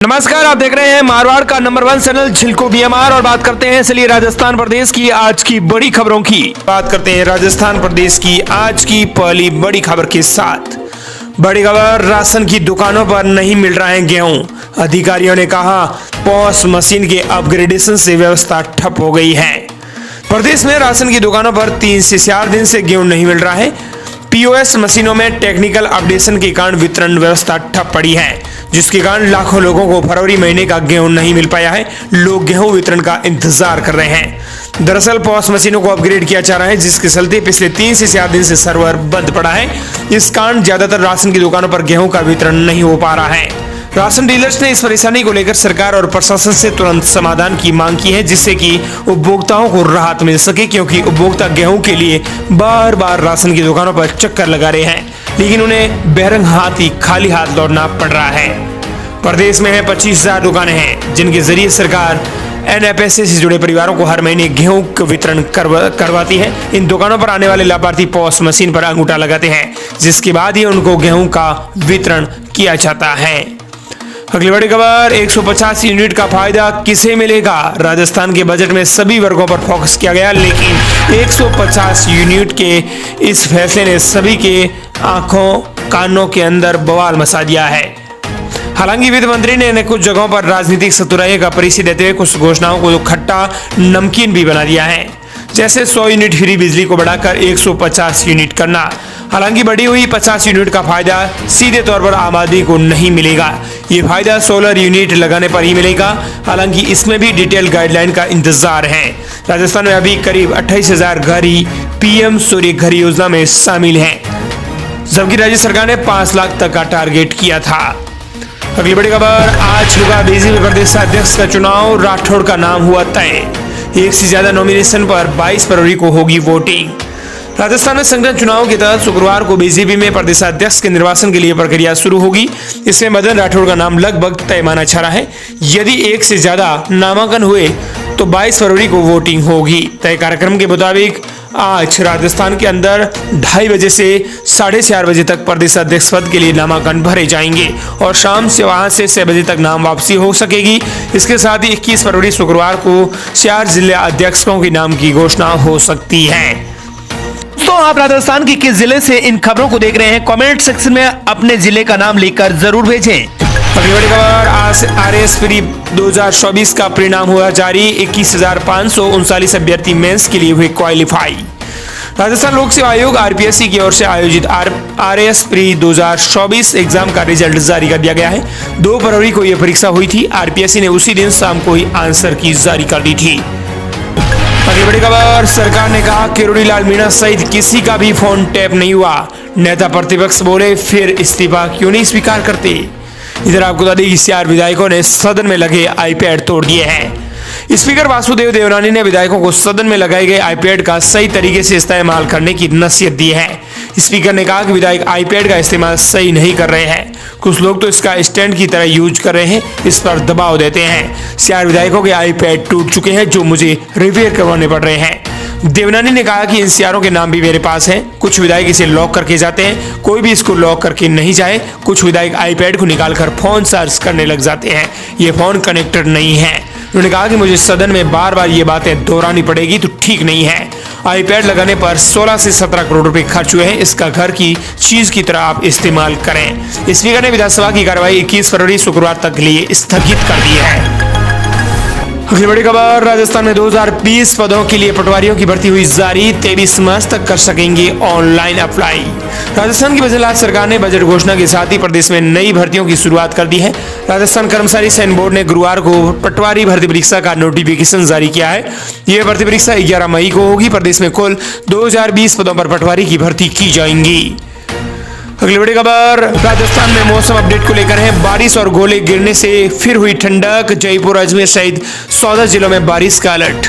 नमस्कार, आप देख रहे हैं मारवाड़ का नंबर 1 चैनल छिलको बीएमआर और बात करते हैं चलिए राजस्थान प्रदेश की आज की बड़ी खबरों की। बात करते हैं राजस्थान प्रदेश की आज की पहली बड़ी खबर के साथ। बड़ी खबर, राशन की दुकानों पर नहीं मिल रहा है गेहूं। अधिकारियों ने कहा पॉस मशीन के अपग्रेडेशन से व्यवस्था ठप हो गई है। प्रदेश में राशन की दुकानों पर 3 से 4 दिन से गेहूं नहीं मिल रहा है। पीओएस मशीनों में टेक्निकल अपडेशन के कारण वितरण व्यवस्था ठप पड़ी है, जिसके कारण लाखों लोगों को फरवरी महीने का गेहूं नहीं मिल पाया है। लोग गेहूं वितरण का इंतजार कर रहे हैं। दरअसल पॉस मशीनों को अपग्रेड किया जा रहा है, जिसके चलते पिछले 3 से 4 दिन से सर्वर बंद पड़ा है। इस कारण ज्यादातर राशन की दुकानों पर गेहूं का वितरण नहीं हो पा रहा है। राशन डीलर्स ने इस परेशानी को लेकर सरकार और प्रशासन से तुरंत समाधान की मांग की है, जिससे कि उपभोक्ताओं को राहत मिल सके, क्योंकि उपभोक्ता गेहूं के लिए बार बार राशन की दुकानों पर चक्कर लगा रहे हैं, लेकिन उन्हें बेरंग हाथ ही खाली हाथ लौटना पड़ रहा है। प्रदेश में 25,000 दुकानें हैं, जिनके जरिए सरकार एनएफएसए से जुड़े परिवारों को हर महीने गेहूं का वितरण करवाती है। इन दुकानों पर आने वाले लाभार्थी पॉस मशीन पर अंगूठा लगाते हैं, जिसके बाद ही उनको गेहूं का वितरण किया जाता है। अगली बड़ी खबर, 150 यूनिट का फायदा किसे मिलेगा? राजस्थान के बजट में सभी वर्गों पर फोकस किया गया, लेकिन 150 यूनिट के इस फैसले ने सभी के आंखों कानों के अंदर बवाल मचा दिया है। हालांकि वित्त मंत्री ने कुछ जगहों पर राजनीतिक चतुराई का परिचय देते हुए कुछ घोषणाओं को खट्टा नमकीन भी बना दिया है, जैसे 100 यूनिट फ्री बिजली को बढ़ाकर 150 यूनिट करना। हालांकि बढ़ी हुई 50 यूनिट का फायदा सीधे तौर पर आम आदमी को नहीं मिलेगा। ये फायदा सोलर यूनिट लगाने पर ही मिलेगा। हालांकि इसमें भी डिटेल गाइडलाइन का इंतजार है। राजस्थान में अभी करीब 28,000 घर ही पीएम सूर्य घर योजना में शामिल हैं, जबकि राज्य सरकार ने 5 लाख तक का टारगेट किया था। अगली बड़ी खबर, आज होगा बीजेपी प्रदेश अध्यक्ष का चुनाव। राठौड़ का नाम हुआ तय। एक से ज्यादा नॉमिनेशन पर 22 फरवरी को होगी वोटिंग। राजस्थान में संगठन चुनाव के तहत शुक्रवार को बीजेपी में प्रदेशाध्यक्ष के निर्वाचन के लिए प्रक्रिया शुरू होगी। इसमें मदन राठौड़ का नाम लगभग तय माना जा रहा है। यदि एक से ज्यादा नामांकन हुए तो 22 फरवरी को वोटिंग होगी। तय कार्यक्रम के मुताबिक आज राजस्थान के अंदर 2:30 बजे से 4:30 बजे तक प्रदेशाध्यक्ष पद के लिए नामांकन भरे जाएंगे और शाम से वहां से 6 बजे तक नाम वापसी हो सकेगी। इसके साथ ही 21 फरवरी शुक्रवार को 4 जिला अध्यक्षों के नाम की घोषणा हो सकती है। तो आप राजस्थान के किस जिले से इन खबरों को देख रहे हैं? कमेंट सेक्शन में अपने जिले का नाम लिखकर जरूर भेजें। अगली बड़ी खबर, आज आरएस प्री 2024 का परिणाम हुआ जारी। 21,539 अभ्यर्थी मेंस के लिए हुए क्वालिफाई। राजस्थान लोक सेवा आयोग आरपीएससी की ओर से आयोजित आरएस प्री 2024 एग्जाम का रिजल्ट जारी कर दिया गया है। 2 फरवरी को यह परीक्षा हुई थी। आरपीएससी ने उसी दिन शाम को ही आंसर की जारी कर दी थी। अगली बड़ी खबर, सरकार ने कहा किरोड़ी लाल मीणा सहित किसी का भी फोन टैप नहीं हुआ। नेता प्रतिपक्ष बोले फिर इस्तीफा क्यों नहीं स्वीकार करते। इधर आपको बता दें कि 4 विधायकों ने सदन में लगे आईपैड तोड़ दिए हैं। स्पीकर वासुदेव देवनानी ने विधायकों को सदन में लगाए गए आईपैड का सही तरीके से इस्तेमाल करने की नसीहत दी है। स्पीकर ने कहा कि विधायक आईपैड का इस्तेमाल सही नहीं कर रहे हैं। कुछ लोग तो इसका स्टैंड की तरह यूज कर रहे हैं, इस पर दबाव देते हैं। 4 विधायकों के आईपैड टूट चुके हैं, जो मुझे रिपेयर करवाने पड़ रहे हैं। देवनानी ने कहा कि इन 4 के नाम भी मेरे पास हैं। कुछ विधायक इसे लॉक करके जाते हैं, कोई भी इसको लॉक करके नहीं जाए। कुछ विधायक आईपैड को निकालकर फोन चार्ज करने लग जाते हैं। ये फोन कनेक्टेड नहीं है। उन्होंने कहा कि मुझे सदन में बार बार ये बातें दोहरानी पड़ेगी तो ठीक नहीं है। आईपैड लगाने पर 16 से 17 करोड़ रुपए खर्च हुए हैं। इसका घर की चीज की तरह आप इस्तेमाल करें। स्पीकर ने विधानसभा की कार्यवाही 21 फरवरी शुक्रवार तक के लिए स्थगित कर दी है। अगली बड़ी खबर, राजस्थान में 2020 पदों के लिए पटवारियों की भर्ती हुई जारी। 23 मार्च तक कर सकेंगे ऑनलाइन अप्लाई। राजस्थान की बजट सरकार ने बजट घोषणा के साथ ही प्रदेश में नई भर्तियों की शुरुआत कर दी है। राजस्थान कर्मचारी चयन बोर्ड ने गुरुवार को पटवारी भर्ती परीक्षा का नोटिफिकेशन जारी किया है। यह भर्ती परीक्षा 11 मई को होगी। प्रदेश में कुल 2020 पदों पर पटवारी की भर्ती की जाएंगी। अगली बड़ी खबर, राजस्थान में मौसम अपडेट को लेकर है। बारिश और गोले गिरने से फिर हुई ठंडक। जयपुर, अजमेर सहित 14 जिलों में बारिश का अलर्ट।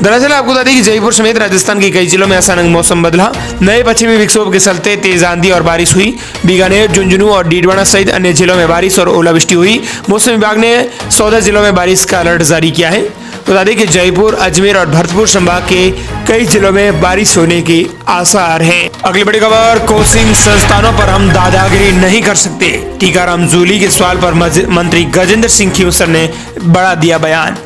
दरअसल आपको बता दें कि जयपुर समेत राजस्थान के कई जिलों में अचानक मौसम बदला। नए पश्चिमी विक्षोभ के चलते तेज आंधी और बारिश हुई। बीकानेर, झुंझुनू और डीडवाना सहित अन्य जिलों में बारिश और ओलावृष्टि हुई। मौसम विभाग ने 14 जिलों में बारिश का अलर्ट जारी किया है। बता दें कि जयपुर, अजमेर और भरतपुर संभाग के कई जिलों में बारिश होने के आसार हैं। अगली बड़ी खबर, कोचिंग संस्थानों पर हम दादागिरी नहीं कर सकते। टीकाराम जूली के सवाल पर मंत्री गजेंद्र सिंह खींवसर ने बड़ा दिया बयान।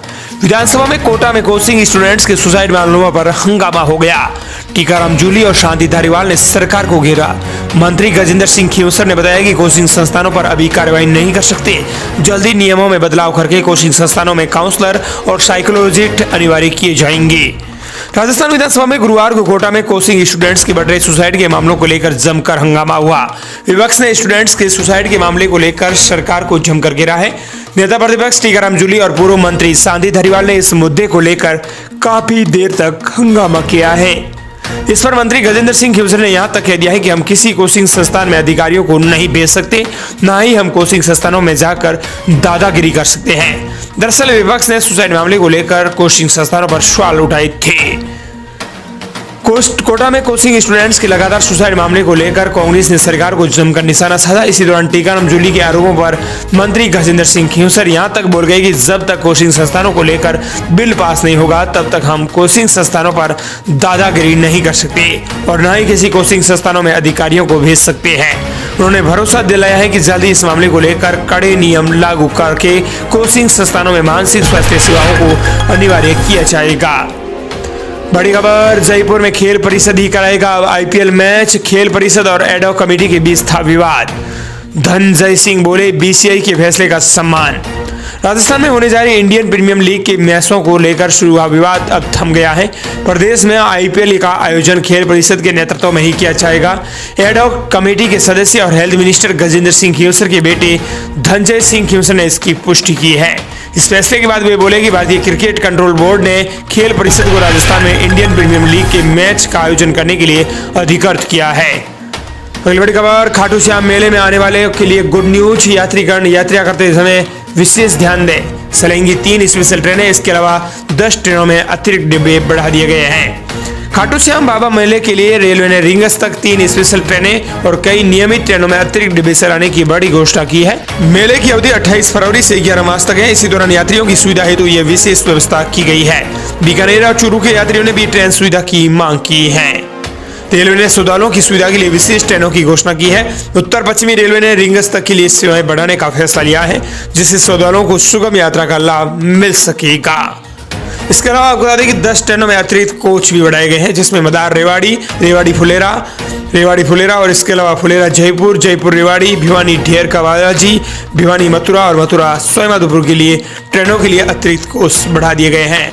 विधानसभा में कोटा में कोचिंग स्टूडेंट्स के सुसाइड मामलों पर हंगामा हो गया। टीकाराम जूली और शांति धारीवाल ने सरकार को घेरा। मंत्री गजेंद्र सिंह खींवसर ने बताया कि कोचिंग संस्थानों पर अभी कार्रवाई नहीं कर सकते, जल्दी नियमों में बदलाव करके कोचिंग संस्थानों में काउंसलर और साइकोलॉजिस्ट अनिवार्य किए जाएंगे। राजस्थान विधानसभा में गुरुवार को कोटा में कोचिंग स्टूडेंट्स के बढ़ रहे सुसाइड के मामलों को लेकर जमकर हंगामा हुआ। विपक्ष ने स्टूडेंट्स के सुसाइड के मामले को लेकर सरकार को जमकर घेरा है। नेता प्रतिपक्ष टीकाराम जूली और पूर्व मंत्री शांति धारीवाल ने इस मुद्दे को लेकर काफी देर तक हंगामा किया है। इस पर मंत्री गजेंद्र सिंह खींवसर ने यहां तक कह दिया है कि हम किसी कोचिंग संस्थान में अधिकारियों को नहीं भेज सकते, ना ही हम कोचिंग संस्थानों में जाकर दादागिरी कर सकते हैं। दरअसल विपक्ष ने सुसाइड मामले को लेकर कोचिंग संस्थानों पर सवाल उठाए थे। कोटा में कोचिंग स्टूडेंट्स के लगातार सुसाइड मामले को लेकर कांग्रेस ने सरकार को जमकर निशाना साधा। इसी दौरान टीकाराम जूली के आरोपों पर मंत्री गजेंद्र सिंह खींवसर यहां तक बोल गए कि जब तक कोचिंग संस्थानों को लेकर बिल पास नहीं होगा तब तक हम कोचिंग संस्थानों पर दादागिरी नहीं कर सकते और न ही किसी कोचिंग संस्थानों में अधिकारियों को भेज सकते हैं। उन्होंने भरोसा दिलाया है कि जल्दी इस मामले को लेकर कड़े नियम लागू करके कोचिंग संस्थानों में मानसिक स्वास्थ्य सेवाओं को अनिवार्य किया जाएगा। बड़ी खबर, जयपुर में खेल परिषद ही कराएगा आईपीएल मैच। खेल परिषद और एडॉक कमेटी के बीच था विवाद। धनंजय सिंह बोले, बीसीआई के फैसले का सम्मान। राजस्थान में होने जा रही इंडियन प्रीमियर लीग के मैचों को लेकर शुरू हुआ विवाद अब थम गया है। प्रदेश में आईपीएल का आयोजन खेल परिषद के नेतृत्व में ही किया जाएगा। एडॉक कमेटी के सदस्य और हेल्थ मिनिस्टर गजेंद्र सिंह खींवसर के बेटे धनंजय सिंह खींवसर ने इसकी पुष्टि की है। इस फैसले के बाद वे बोले कि भारतीय क्रिकेट कंट्रोल बोर्ड ने खेल परिषद को राजस्थान में इंडियन प्रीमियर लीग के मैच का आयोजन करने के लिए अधिकृत किया है। अगली बड़ी खबर, खाटू श्याम मेले में आने वाले के लिए गुड न्यूज। यात्रीगण यात्रा करते समय विशेष ध्यान दें। चलेंगी 3 स्पेशल ट्रेनें, इसके अलावा 10 ट्रेनों में अतिरिक्त डिब्बे बढ़ा दिए गए हैं। खाटू श्याम बाबा मेले के लिए रेलवे ने रिंगस तक 3 स्पेशल ट्रेनें और कई नियमित ट्रेनों में अतिरिक्त डिब्बे चलाने की बड़ी घोषणा की है। मेले की अवधि 28 फरवरी से 11 मार्च तक है। इसी दौरान यात्रियों की सुविधा हेतु यह विशेष व्यवस्था की गई है। बीकानेर और चूरू के यात्रियों ने भी ट्रेन सुविधा की मांग की है। रेलवे ने श्रद्धालुओं की सुविधा के लिए विशेष ट्रेनों की घोषणा की है। उत्तर पश्चिमी रेलवे ने रिंगस तक के लिए सेवाएं बढ़ाने का फैसला लिया है, जिससे श्रद्धालुओं को सुगम यात्रा का लाभ मिल सकेगा। इसके अलावा आपको बता दें कि 10 ट्रेनों में अतिरिक्त कोच भी बढ़ाए गए हैं, जिसमें मदार रेवाड़ी, रेवाड़ी फुलेरा और इसके अलावा फुलेरा जयपुर, जयपुर रेवाड़ी, भिवानी ढेर का बालाजी, भिवानी मथुरा और मथुरा सोयमाधोपुर के लिए ट्रेनों के लिए अतिरिक्त कोच बढ़ा दिए गए हैं।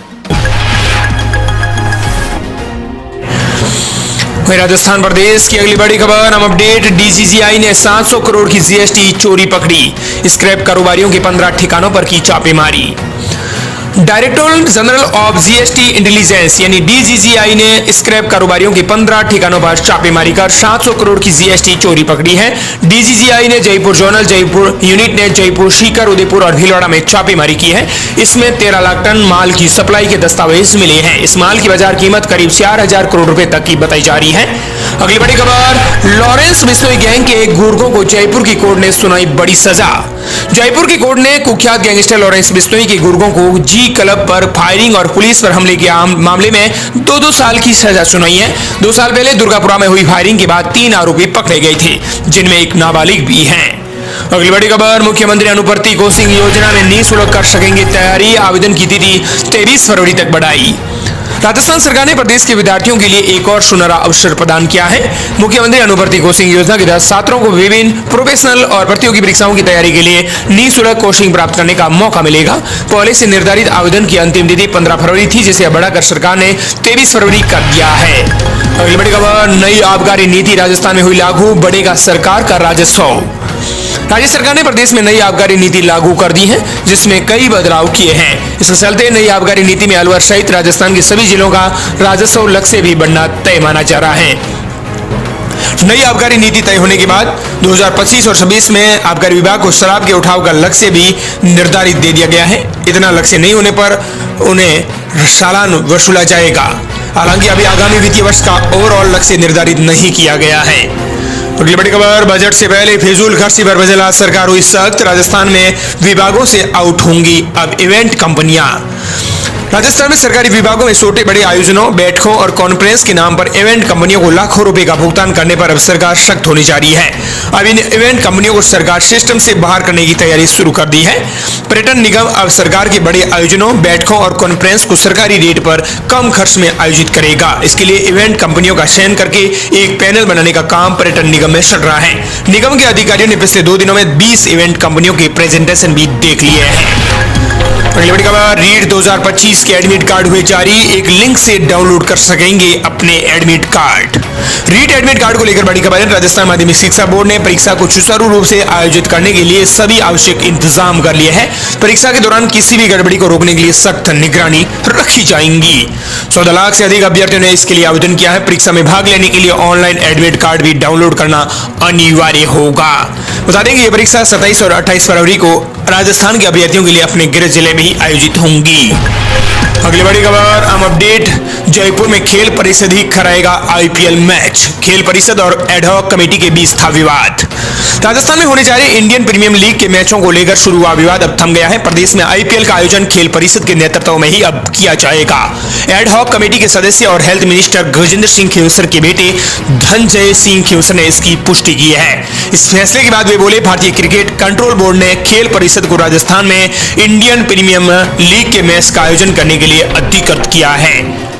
राजस्थान प्रदेश की अगली बड़ी खबर, हम अपडेट। डीजीजीआई ने 700 करोड़ की जीएसटी चोरी पकड़ी। स्क्रैप कारोबारियों के 15 ठिकानों पर की छापेमारी। Directorate general of GST intelligence यानी डीजीजीआई ने स्क्रैप कारोबारियों के 15 ठिकानों पर छापेमारी कर 700 करोड़ की जीएसटी चोरी पकड़ी है। डीजीजीआई ने जयपुर जोनल जयपुर यूनिट ने जयपुर, सीकर, उदयपुर और भीलवाड़ा में छापेमारी की है। इसमें 13 लाख टन माल की सप्लाई के दस्तावेज मिले हैं। इस माल की बाजार कीमत करीब 4,000 करोड़ रुपए तक की बताई जा रही है। अगली बड़ी खबर, लॉरेंस बिश्नोई गैंग के गुर्गों को जयपुर की कोर्ट ने सुनाई बड़ी सजा। जयपुर की कोर्ट ने कुख्यात गैंगस्टर लॉरेंस बिश्नोई के गुर्गों को जी क्लब पर फायरिंग और पुलिस पर हमले के मामले में 2-2 साल की सजा सुनाई है। 2 साल पहले दुर्गापुरा में हुई फायरिंग के बाद 3 आरोपी पकड़े गए थे, जिनमें एक नाबालिग भी है। अगली बड़ी खबर, मुख्यमंत्री अनुवर्ती कोचिंग योजना में निःशुल्क कर सकेंगे तैयारी। आवेदन की तिथि 23 फरवरी तक बढ़ाई। राजस्थान सरकार ने प्रदेश के विद्यार्थियों के लिए एक और सुनहरा अवसर प्रदान किया है। मुख्यमंत्री अनुवर्ती कोचिंग योजना के तहत छात्रों को विभिन्न प्रोफेशनल और प्रतियोगी परीक्षाओं की तैयारी के लिए निःशुल्क कोचिंग प्राप्त करने का मौका मिलेगा। पहले से निर्धारित आवेदन की अंतिम तिथि 15 फरवरी थी, जिसे बढ़ाकर सरकार ने 23 फरवरी कर दिया है। अगली बड़ी खबर, नई आबकारी नीति राजस्थान में हुई लागू, बढ़ेगा सरकार का राजस्व। राज्य सरकार ने प्रदेश में नई आबकारी नीति लागू कर दी है, जिसमें कई बदलाव किए हैं। इसके चलते नई आबकारी नीति में अलवर सहित राजस्थान के सभी जिलों का राजस्व लक्ष्य भी बढ़ना तय माना जा रहा है। नई आबकारी नीति तय होने के बाद 2025 और 26 में आबकारी विभाग को शराब के उठाव का लक्ष्य भी निर्धारित दे दिया गया है। इतना लक्ष्य नहीं होने पर उन्हें चालान वसूला जाएगा। हालांकि अभी आगामी वित्तीय वर्ष का ओवरऑल लक्ष्य निर्धारित नहीं किया गया है। अगली बड़ी खबर, बजट से पहले फिजूल खर्ची पर बजला सरकार हुई सख्त। राजस्थान में विभागों से आउट होंगी अब इवेंट कंपनियां। राजस्थान में सरकारी विभागों में छोटे बड़े आयोजनों, बैठकों और कॉन्फ्रेंस के नाम पर इवेंट कंपनियों को लाखों रुपए का भुगतान करने पर अब सरकार सख्त होने जा रही है। अब इन इवेंट कंपनियों को सरकार सिस्टम से बाहर करने की तैयारी शुरू कर दी है। पर्यटन निगम अब सरकार के बड़े आयोजनों, बैठकों और कॉन्फ्रेंस को सरकारी रेट पर कम खर्च में आयोजित करेगा। इसके लिए इवेंट कंपनियों का चयन करके एक पैनल बनाने का काम पर्यटन निगम में चल रहा है। निगम के अधिकारियों ने पिछले 2 दिनों में 20 इवेंट कंपनियों के प्रेजेंटेशन भी देख लिए हैं। अगली बड़ी खबर, रीट 2025 के एडमिट कार्ड हुए जारी, एक लिंक से डाउनलोड कर सकेंगे अपने admit card. REET admit card को लेकर बड़ी खबर है। राजस्थान माध्यमिक शिक्षा बोर्ड ने परीक्षा को सुचारू रूप से आयोजित करने के लिए सभी आवश्यक इंतजाम कर लिए हैं। परीक्षा के दौरान किसी भी गड़बड़ी को रोकने के लिए सख्त निगरानी रखी जाएंगी। 14 लाख से अधिक अभ्यर्थियों ने इसके लिए आवेदन किया है। परीक्षा में भाग लेने के लिए ऑनलाइन एडमिट कार्ड भी डाउनलोड करना अनिवार्य होगा। बता दें कि ये परीक्षा 27 और 28 फरवरी को राजस्थान के अभ्यर्थियों के लिए अपने गृह जिले में ही आयोजित होंगी। अगली बड़ी खबर, आम अपडेट, जयपुर में खेल परिषद ही कराएगा आईपीएल मैच। खेल परिषद और एडहॉक कमेटी के बीच था विवाद। राजस्थान में होने जा रहे इंडियन प्रीमियर लीग के मैचों को लेकर शुरू हुआ विवाद अब थम गया है। प्रदेश में आईपीएल का आयोजन खेल परिषद के नेतृत्व में ही अब किया जाएगा। एडहॉक कमेटी के सदस्य और हेल्थ मिनिस्टर गजेंद्र सिंह खेवसर के बेटे धनजय सिंह खेवसर ने इसकी पुष्टि की है। इस फैसले के बाद वे बोले, भारतीय क्रिकेट कंट्रोल बोर्ड ने खेल परिषद को राजस्थान में इंडियन प्रीमियर लीग के मैच का आयोजन करने के लिए अधिकृत किया है।